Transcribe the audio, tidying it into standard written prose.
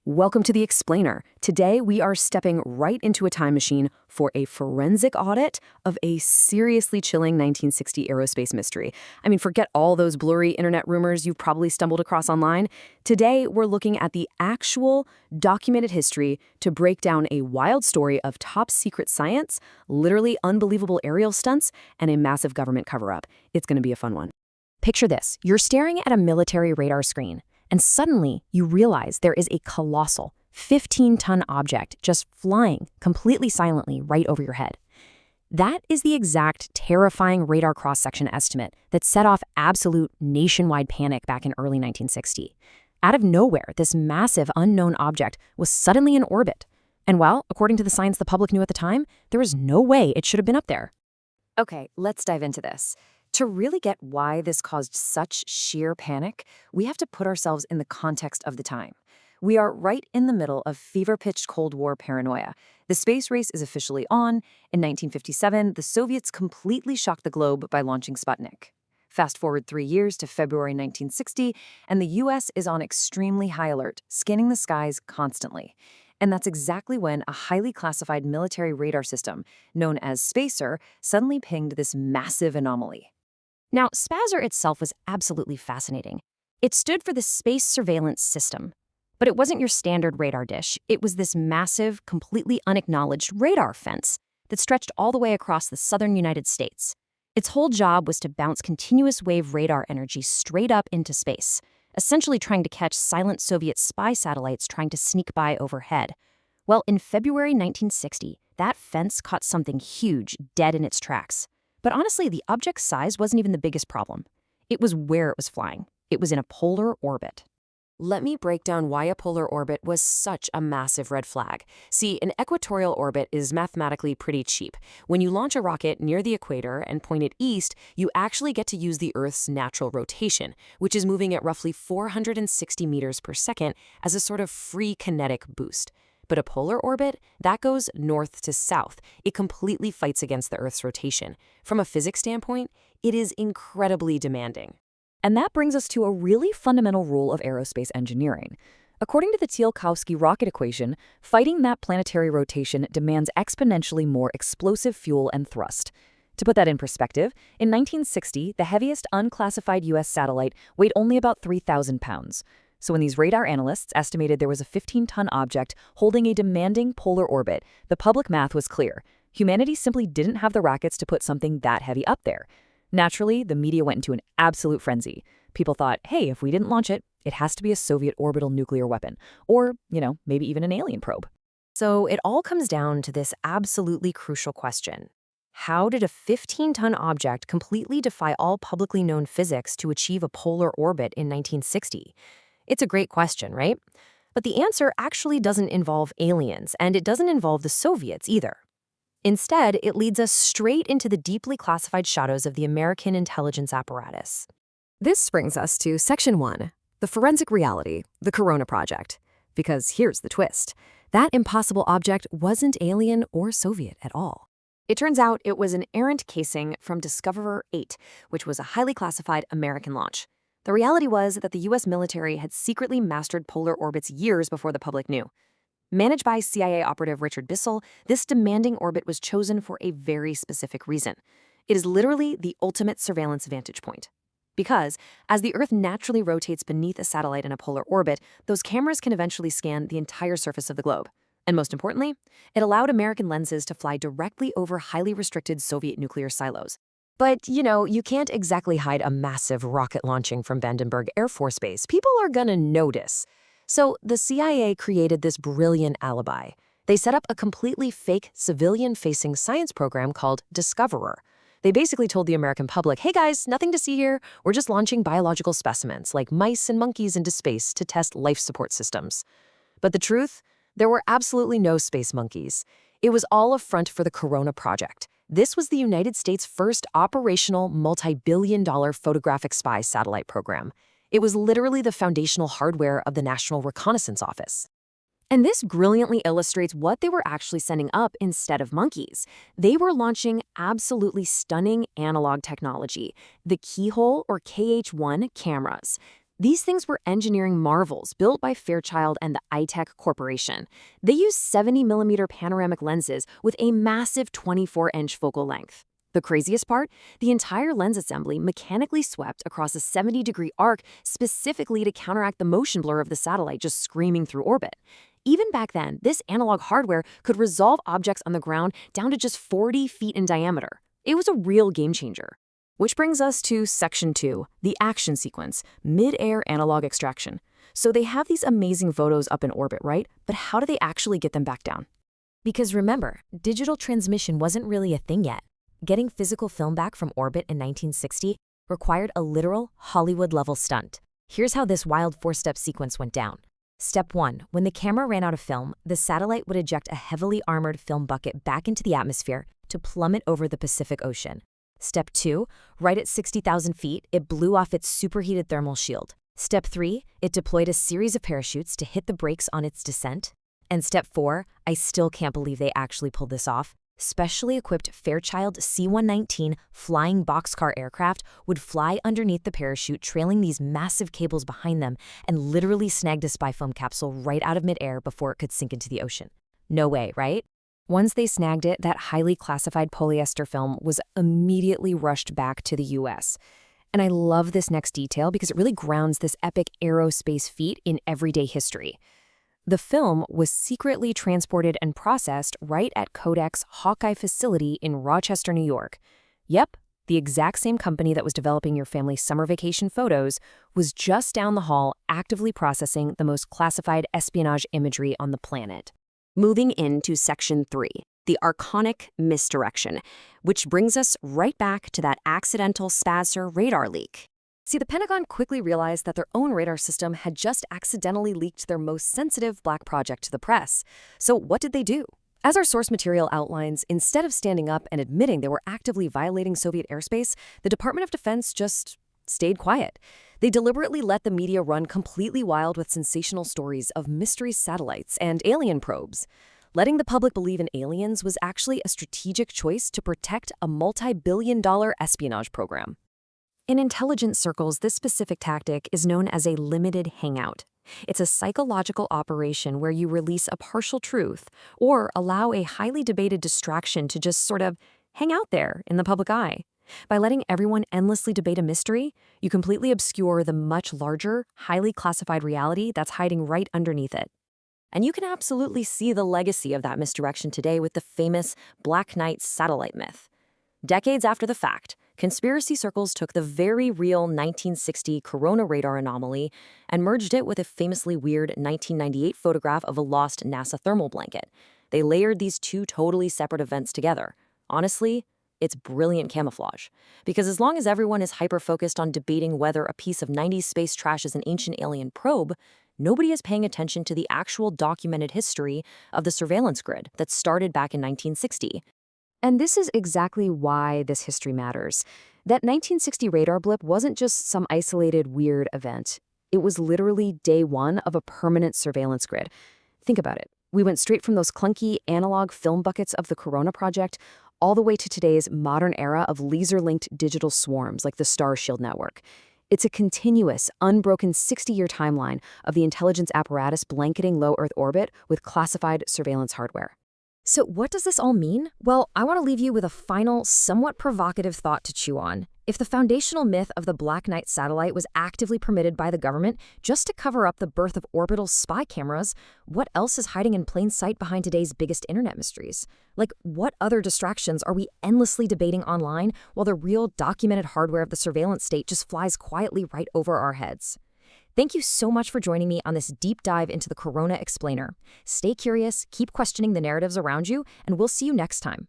Welcome to The Explainer. Today, we are stepping right into a time machine for a forensic audit of a seriously chilling 1960 aerospace mystery. I mean, forget all those blurry internet rumors you've probably stumbled across online. Today, we're looking at the actual documented history to break down a wild story of top secret science, literally unbelievable aerial stunts, and a massive government cover-up. It's going to be a fun one. Picture this. You're staring at a military radar screen, and suddenly you realize there is a colossal 15-ton object just flying completely silently right over your head. That is the exact terrifying radar cross-section estimate that set off absolute nationwide panic back in early 1960. Out of nowhere, this massive unknown object was suddenly in orbit. And well, according to the science the public knew at the time, there was no way it should have been up there. Okay, let's dive into this. To really get why this caused such sheer panic, we have to put ourselves in the context of the time. We are right in the middle of fever-pitched Cold War paranoia. The space race is officially on. In 1957, the Soviets completely shocked the globe by launching Sputnik. Fast forward 3 years to February 1960, and the US is on extremely high alert, scanning the skies constantly. And that's exactly when a highly classified military radar system, known as SPASUR, suddenly pinged this massive anomaly. Now, SPASUR itself was absolutely fascinating. It stood for the Space Surveillance System. But it wasn't your standard radar dish. It was this massive, completely unacknowledged radar fence that stretched all the way across the southern United States. Its whole job was to bounce continuous wave radar energy straight up into space, essentially trying to catch silent Soviet spy satellites trying to sneak by overhead. Well, in February 1960, that fence caught something huge dead in its tracks. But honestly, the object's size wasn't even the biggest problem. It was where it was flying. It was in a polar orbit. Let me break down why a polar orbit was such a massive red flag. See, an equatorial orbit is mathematically pretty cheap. When you launch a rocket near the equator and point it east, you actually get to use the Earth's natural rotation, which is moving at roughly 460 meters per second as a sort of free kinetic boost. But a polar orbit, that goes north to south. It completely fights against the Earth's rotation. From a physics standpoint, it is incredibly demanding. And that brings us to a really fundamental rule of aerospace engineering. According to the Tsiolkovsky rocket equation, fighting that planetary rotation demands exponentially more explosive fuel and thrust. To put that in perspective, in 1960, the heaviest unclassified U.S. satellite weighed only about 3,000 pounds. So when these radar analysts estimated there was a 15-ton object holding a demanding polar orbit, the public math was clear. Humanity simply didn't have the rockets to put something that heavy up there. Naturally, the media went into an absolute frenzy. People thought, hey, if we didn't launch it, it has to be a Soviet orbital nuclear weapon. Or, maybe even an alien probe. So it all comes down to this absolutely crucial question. How did a 15-ton object completely defy all publicly known physics to achieve a polar orbit in 1960? It's a great question, right? But the answer actually doesn't involve aliens, and it doesn't involve the Soviets either. Instead, it leads us straight into the deeply classified shadows of the American intelligence apparatus. This brings us to Section 1, the forensic reality, the Corona Project. Because here's the twist. That impossible object wasn't alien or Soviet at all. It turns out it was an errant casing from Discoverer 8, which was a highly classified American launch. The reality was that the U.S. military had secretly mastered polar orbits years before the public knew. Managed by CIA operative Richard Bissell, this demanding orbit was chosen for a very specific reason. It is literally the ultimate surveillance vantage point. Because, as the Earth naturally rotates beneath a satellite in a polar orbit, those cameras can eventually scan the entire surface of the globe. And most importantly, it allowed American lenses to fly directly over highly restricted Soviet nuclear silos. But, you can't exactly hide a massive rocket launching from Vandenberg Air Force Base. People are gonna notice. So the CIA created this brilliant alibi. They set up a completely fake civilian-facing science program called Discoverer. They basically told the American public, hey guys, nothing to see here. We're just launching biological specimens like mice and monkeys into space to test life support systems. But the truth? There were absolutely no space monkeys. It was all a front for the Corona Project. This was the United States' first operational multi-billion-dollar photographic spy satellite program. It was literally the foundational hardware of the National Reconnaissance Office. And this brilliantly illustrates what they were actually sending up instead of monkeys. They were launching absolutely stunning analog technology, the keyhole or KH-1 cameras. These things were engineering marvels built by Fairchild and the iTech Corporation. They used 70mm panoramic lenses with a massive 24-inch focal length. The craziest part? The entire lens assembly mechanically swept across a 70-degree arc specifically to counteract the motion blur of the satellite just screaming through orbit. Even back then, this analog hardware could resolve objects on the ground down to just 40 feet in diameter. It was a real game changer. Which brings us to Section 2, the action sequence, mid-air analog extraction. So they have these amazing photos up in orbit, right? But how do they actually get them back down? Because remember, digital transmission wasn't really a thing yet. Getting physical film back from orbit in 1960 required a literal Hollywood-level stunt. Here's how this wild four-step sequence went down. Step 1. When the camera ran out of film, the satellite would eject a heavily armored film bucket back into the atmosphere to plummet over the Pacific Ocean. Step 2. Right at 60,000 feet, it blew off its superheated thermal shield. Step 3. It deployed a series of parachutes to hit the brakes on its descent. And Step 4. I still can't believe they actually pulled this off. Specially equipped Fairchild C-119 flying boxcar aircraft would fly underneath the parachute, trailing these massive cables behind them, and literally snagged a spy foam capsule right out of midair before it could sink into the ocean. No way, right? Once they snagged it, that highly classified polyester film was immediately rushed back to the US. And I love this next detail because it really grounds this epic aerospace feat in everyday history. The film was secretly transported and processed right at Kodak's Hawkeye facility in Rochester, New York. Yep, the exact same company that was developing your family's summer vacation photos was just down the hall actively processing the most classified espionage imagery on the planet. Moving into Section 3, the Archonic Misdirection, which brings us right back to that accidental SPASUR radar leak. See, the Pentagon quickly realized that their own radar system had just accidentally leaked their most sensitive black project to the press. So what did they do? As our source material outlines, instead of standing up and admitting they were actively violating Soviet airspace, the Department of Defense just stayed quiet. They deliberately let the media run completely wild with sensational stories of mystery satellites and alien probes. Letting the public believe in aliens was actually a strategic choice to protect a multi-billion-dollar espionage program. In intelligence circles, this specific tactic is known as a limited hangout. It's a psychological operation where you release a partial truth or allow a highly debated distraction to just sort of hang out there in the public eye. By letting everyone endlessly debate a mystery, you completely obscure the much larger, highly classified reality that's hiding right underneath it. And you can absolutely see the legacy of that misdirection today with the famous Black Knight satellite myth. Decades after the fact, conspiracy circles took the very real 1960 corona radar anomaly and merged it with a famously weird 1998 photograph of a lost NASA thermal blanket. They layered these two totally separate events together. Honestly, it's brilliant camouflage. Because as long as everyone is hyper-focused on debating whether a piece of 90s space trash is an ancient alien probe, nobody is paying attention to the actual documented history of the surveillance grid that started back in 1960. And this is exactly why this history matters. That 1960 radar blip wasn't just some isolated, weird event. It was literally day one of a permanent surveillance grid. Think about it. We went straight from those clunky analog film buckets of the Corona project all the way to today's modern era of laser-linked digital swarms like the Star Shield network. It's a continuous, unbroken 60-year timeline of the intelligence apparatus blanketing low Earth orbit with classified surveillance hardware. So what does this all mean? Well, I want to leave you with a final, somewhat provocative thought to chew on. If the foundational myth of the Black Knight satellite was actively permitted by the government just to cover up the birth of orbital spy cameras, what else is hiding in plain sight behind today's biggest internet mysteries? Like, what other distractions are we endlessly debating online while the real documented hardware of the surveillance state just flies quietly right over our heads? Thank you so much for joining me on this deep dive into the Corona Explainer. Stay curious, keep questioning the narratives around you, and we'll see you next time.